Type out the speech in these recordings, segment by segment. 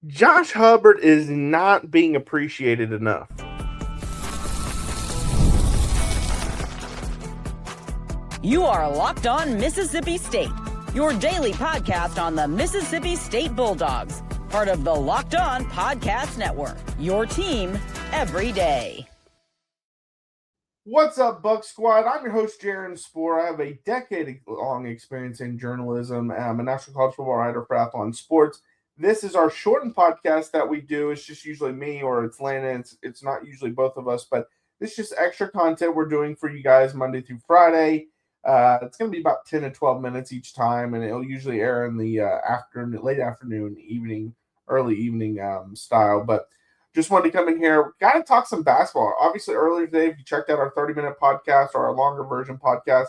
Josh Hubbard is not being appreciated enough. You are Locked On Mississippi State, your daily podcast on the Mississippi State Bulldogs, part of the Locked On Podcast Network, your team every day. What's up, Buck Squad? I'm your host, Jaron Spor. I have a decade-long experience in journalism. I'm a national college football writer for Athlon Sports. This is our shortened podcast that we do. It's just usually me or it's Landon. It's not usually both of us, but this is just extra content we're doing for you guys Monday through Friday. It's going to be about 10 to 12 minutes each time, and it'll usually air in the late afternoon, early evening style. But just wanted to come in here. Got to talk some basketball. Obviously, earlier today, if you checked out our 30-minute podcast or our longer version podcast,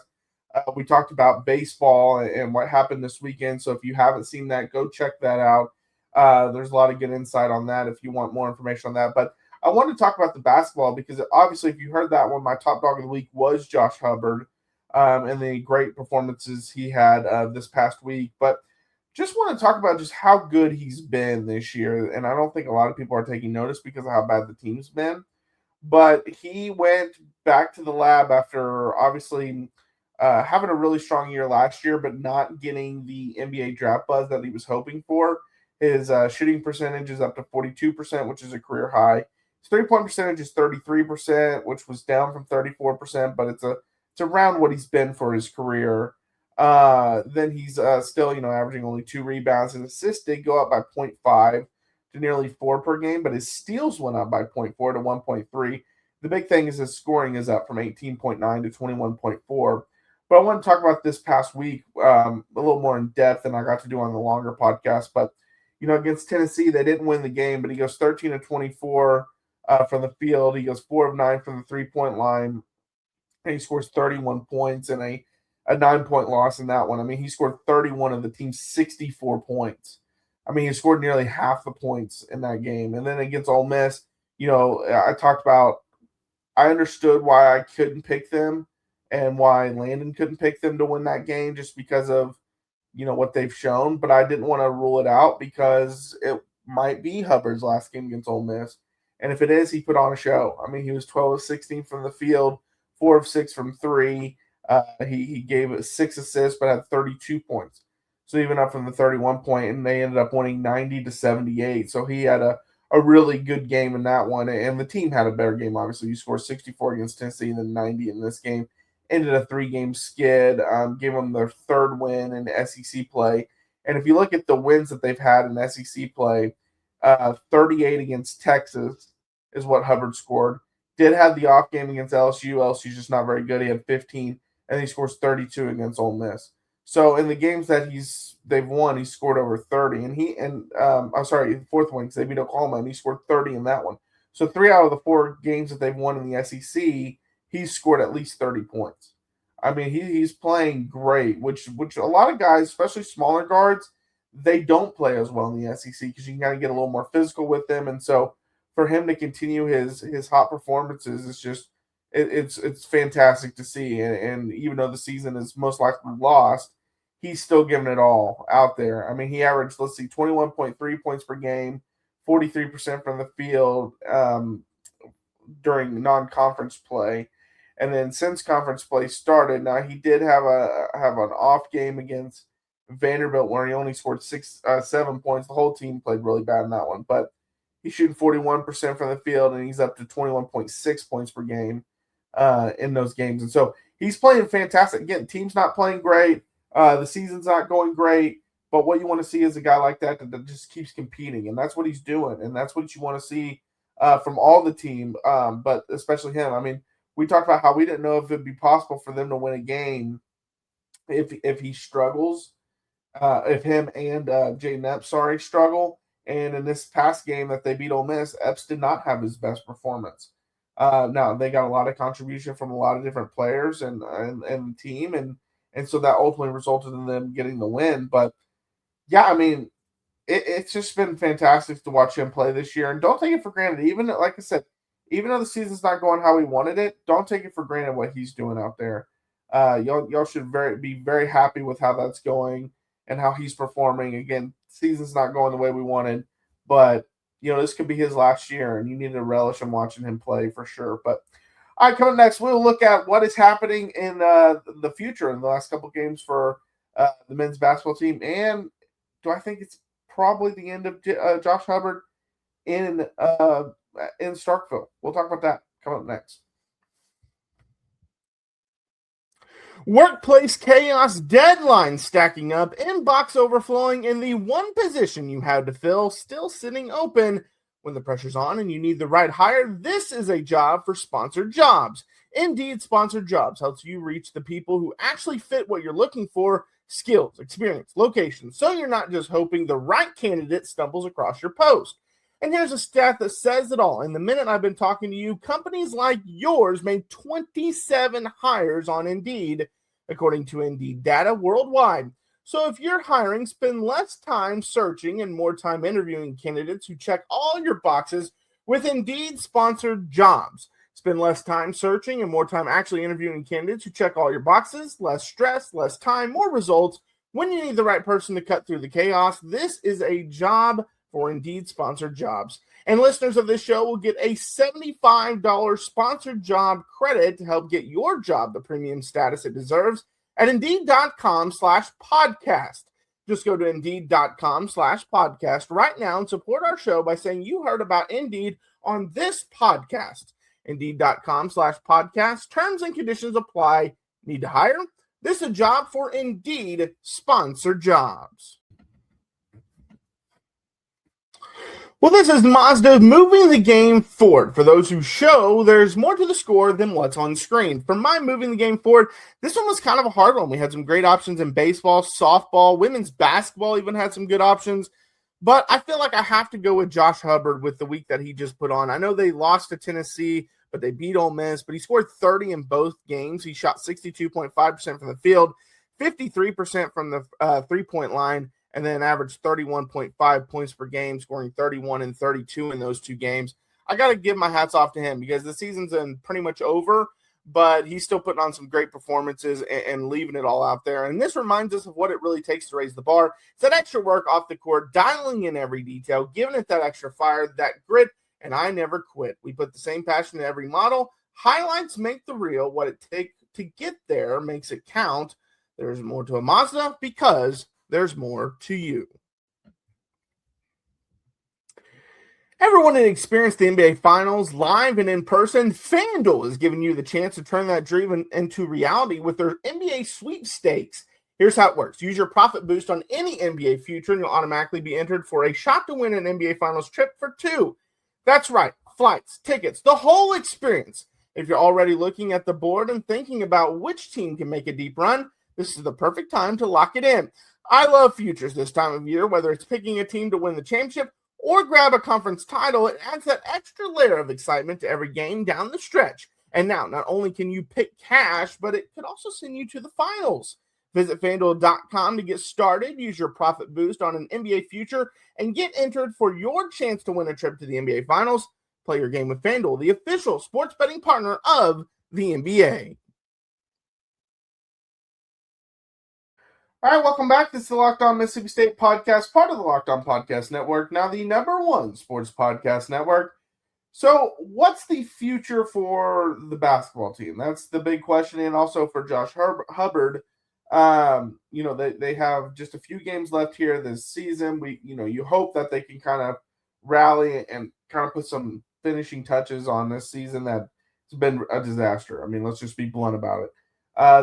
we talked about baseball and what happened this weekend. So if you haven't seen that, go check that out. There's a lot of good insight on that if you want more information on that. But I wanted to talk about the basketball because obviously, if you heard that one, my top dog of the week was Josh Hubbard and the great performances he had this past week. But just want to talk about just how good he's been this year. And I don't think a lot of people are taking notice because of how bad the team's been. But he went back to the lab after obviously having a really strong year last year, but not getting the NBA draft buzz that he was hoping for. His shooting percentage is up to 42%, which is a career high. His three-point percentage is 33%, which was down from 34%, but it's around what he's been for his career. Then he's still, averaging only 2 rebounds. His assists did go up by 0.5 to nearly 4 per game, but his steals went up by 0.4 to 1.3. The big thing is his scoring is up from 18.9 to 21.4. But I want to talk about this past week a little more in depth than I got to do on the longer podcast. But, against Tennessee, they didn't win the game, but he goes 13 of 24 from the field. He goes 4 of 9 from the three-point line. And he scores 31 points and a 9-point loss in that one. I mean, he scored 31 of the team's 64 points. I mean, he scored nearly half the points in that game. And then against Ole Miss, I understood why I couldn't pick them and why Landon couldn't pick them to win that game just because of, what they've shown. But I didn't want to rule it out because it might be Hubbard's last game against Ole Miss. And if it is, he put on a show. I mean, he was 12 of 16 from the field, 4 of 6 from 3. He gave 6 assists, but had 32 points. So even up from the 31 point, and they ended up winning 90-78. So he had a really good game in that one. And the team had a better game, obviously. You scored 64 against Tennessee and then 90 in this game. Ended a 3-game skid, gave them their third win in SEC play. And if you look at the wins that they've had in SEC play, 38 against Texas is what Hubbard scored. Did have the off game against LSU. LSU's just not very good. He had 15, and he scores 32 against Ole Miss. So in the games that they've won, he scored over 30. And the fourth one, because they beat Oklahoma, and he scored 30 in that one. So 3 out of the 4 games that they've won in the SEC, he's scored at least 30 points. I mean, he's playing great, which a lot of guys, especially smaller guards, they don't play as well in the SEC because you can kind of get a little more physical with them. And so for him to continue his hot performances, it's fantastic to see. And even though the season is most likely lost, he's still giving it all out there. I mean, he averaged, 21.3 points per game, 43% from the field during non-conference play. And then since conference play started, now he did have an off game against Vanderbilt where he only scored 7 points. The whole team played really bad in that one, but he's shooting 41% from the field, and he's up to 21.6 points per game in those games. And so he's playing fantastic. Again, team's not playing great. The season's not going great. But what you want to see is a guy like that just keeps competing, and that's what he's doing. And that's what you want to see from all the team, but especially him. I mean, we talked about how we didn't know if it'd be possible for them to win a game if he struggles, if him and Jaden Epps, struggle. And in this past game that they beat Ole Miss, Epps did not have his best performance. Now, they got a lot of contribution from a lot of different players and the team, and so that ultimately resulted in them getting the win. But, yeah, I mean, it's just been fantastic to watch him play this year. And don't take it for granted. Even, like I said, even though the season's not going how we wanted it, don't take it for granted what he's doing out there. Y'all should be very happy with how that's going and how he's performing. Again, season's not going the way we wanted, but this could be his last year, and you need to relish in watching him play for sure. But all right, coming next, we'll look at what is happening in the future in the last couple games for the men's basketball team, and do I think it's probably the end of Josh Hubbard in Starkville? We'll talk about that coming up next. Workplace chaos, deadlines stacking up, inbox overflowing, and the one position you had to fill still sitting open. When the pressure's on and you need the right hire, this is a job for Sponsored Jobs. Indeed, Sponsored Jobs helps you reach the people who actually fit what you're looking for: skills, experience, location, so you're not just hoping the right candidate stumbles across your post. And here's a stat that says it all. In the minute I've been talking to you, companies like yours made 27 hires on Indeed, according to Indeed data worldwide. So if you're hiring, spend less time searching and more time interviewing candidates who check all your boxes with Indeed Sponsored Jobs. Spend less time searching and more time actually interviewing candidates who check all your boxes. Less stress, less time, more results. When you need the right person to cut through the chaos, this is a job for Indeed Sponsored Jobs. And listeners of this show will get a $75 sponsored job credit to help get your job the premium status it deserves at Indeed.com/podcast. Just go to Indeed.com/podcast right now and support our show by saying you heard about Indeed on this podcast. Indeed.com/podcast. Terms and conditions apply. Need to hire? This is a job for Indeed Sponsored Jobs. Well, this is Mazda moving the game forward. For those who show, there's more to the score than what's on screen. For my moving the game forward, this one was kind of a hard one. We had some great options in baseball, softball, women's basketball even had some good options. But I feel like I have to go with Josh Hubbard with the week that he just put on. I know they lost to Tennessee, but they beat Ole Miss. But he scored 30 in both games. He shot 62.5% from the field, 53% from the three-point line, and then averaged 31.5 points per game, scoring 31 and 32 in those two games. I got to give my hats off to him because the season's pretty much over, but he's still putting on some great performances and leaving it all out there. And this reminds us of what it really takes to raise the bar. It's that extra work off the court, dialing in every detail, giving it that extra fire, that grit, and I never quit. We put the same passion in every model. Highlights make the real. What it takes to get there makes it count. There's more to a Mazda because there's more to you. Everyone that experienced the NBA Finals live and in person, FanDuel is giving you the chance to turn that dream into reality with their NBA Sweepstakes. Here's how it works. Use your profit boost on any NBA future and you'll automatically be entered for a shot to win an NBA Finals trip for two. That's right. Flights, tickets, the whole experience. If you're already looking at the board and thinking about which team can make a deep run, this is the perfect time to lock it in. I love futures this time of year, whether it's picking a team to win the championship or grab a conference title. It adds that extra layer of excitement to every game down the stretch. And now, not only can you pick cash, but it could also send you to the finals. Visit FanDuel.com to get started. Use your profit boost on an NBA future and get entered for your chance to win a trip to the NBA Finals. Play your game with FanDuel, the official sports betting partner of the NBA. All right, welcome back. This is the Locked On Mississippi State podcast, part of the Locked On Podcast Network, now the #1 sports podcast network. So what's the future for the basketball team? That's the big question, and also for Josh Hubbard. They have just a few games left here this season. You hope that they can kind of rally and kind of put some finishing touches on this season that's been a disaster. I mean, let's just be blunt about it.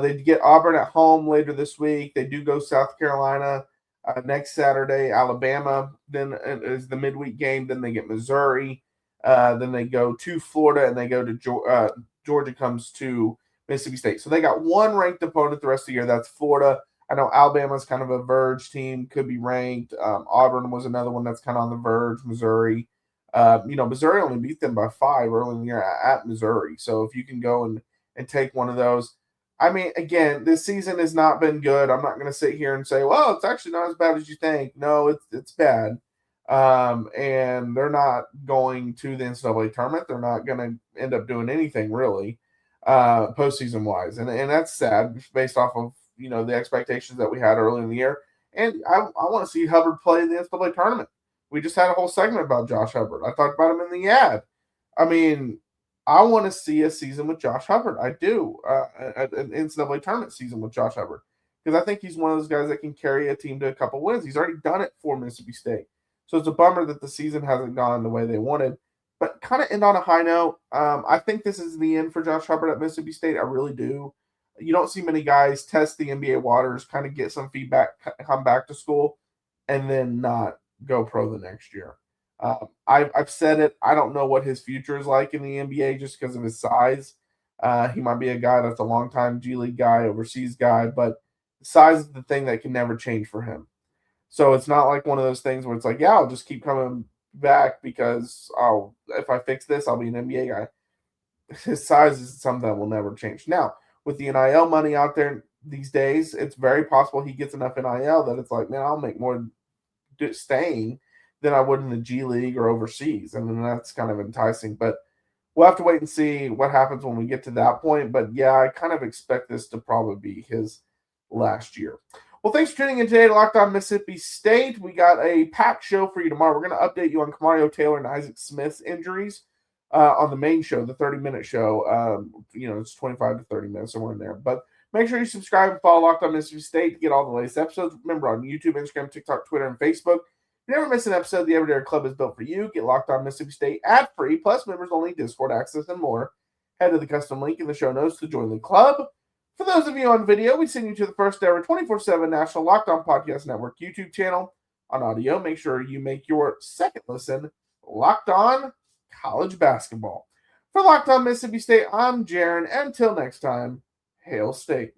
They get Auburn at home later this week. They do go South Carolina next Saturday. Alabama then is the midweek game. Then they get Missouri. Then they go to Florida, and they go to Georgia comes to Mississippi State. So they got one ranked opponent the rest of the year. That's Florida. I know Alabama's kind of a verge team, could be ranked. Auburn was another one that's kind of on the verge. Missouri. Missouri only beat them by 5 early in the year at Missouri. So if you can go and take one of those. I mean, again, this season has not been good. I'm not going to sit here and say, well, it's actually not as bad as you think. No, it's bad. And they're not going to the NCAA tournament. They're not going to end up doing anything really postseason wise. And that's sad based off of, the expectations that we had early in the year. And I want to see Hubbard play in the NCAA tournament. We just had a whole segment about Josh Hubbard. I talked about him in the ad. I mean, I want to see a season with Josh Hubbard. I do. An NCAA tournament season with Josh Hubbard. Because I think he's one of those guys that can carry a team to a couple wins. He's already done it for Mississippi State. So it's a bummer that the season hasn't gone the way they wanted. But kind of end on a high note. I think this is the end for Josh Hubbard at Mississippi State. I really do. You don't see many guys test the NBA waters, kind of get some feedback, come back to school, and then not go pro the next year. I've said it. I don't know what his future is like in the NBA just because of his size. He might be a guy that's a long-time G League guy, overseas guy, but size is the thing that can never change for him. So it's not like one of those things where it's like, yeah, I'll just keep coming back because if I fix this, I'll be an NBA guy. His size is something that will never change. Now, with the NIL money out there these days, it's very possible he gets enough NIL that it's like, man, I'll make more staying than I would in the G League or overseas. And then that's kind of enticing. But we'll have to wait and see what happens when we get to that point. But, yeah, I kind of expect this to probably be his last year. Well, thanks for tuning in today to Locked On Mississippi State. We got a packed show for you tomorrow. We're going to update you on Kamario Taylor and Isaac Smith's injuries on the main show, the 30-minute show. It's 25 to 30 minutes, somewhere in there. But make sure you subscribe and follow Locked On Mississippi State to get all the latest episodes. Remember, on YouTube, Instagram, TikTok, Twitter, and Facebook. If you never miss an episode, the Everyday Club is built for you. Get Locked On Mississippi State ad-free, plus members-only Discord access and more. Head to the custom link in the show notes to join the club. For those of you on video, we send you to the first ever 24/7 National Locked On Podcast Network YouTube channel. On audio, make sure you make your second listen Locked On College Basketball. For Locked On Mississippi State, I'm Jaron. Until next time, Hail State.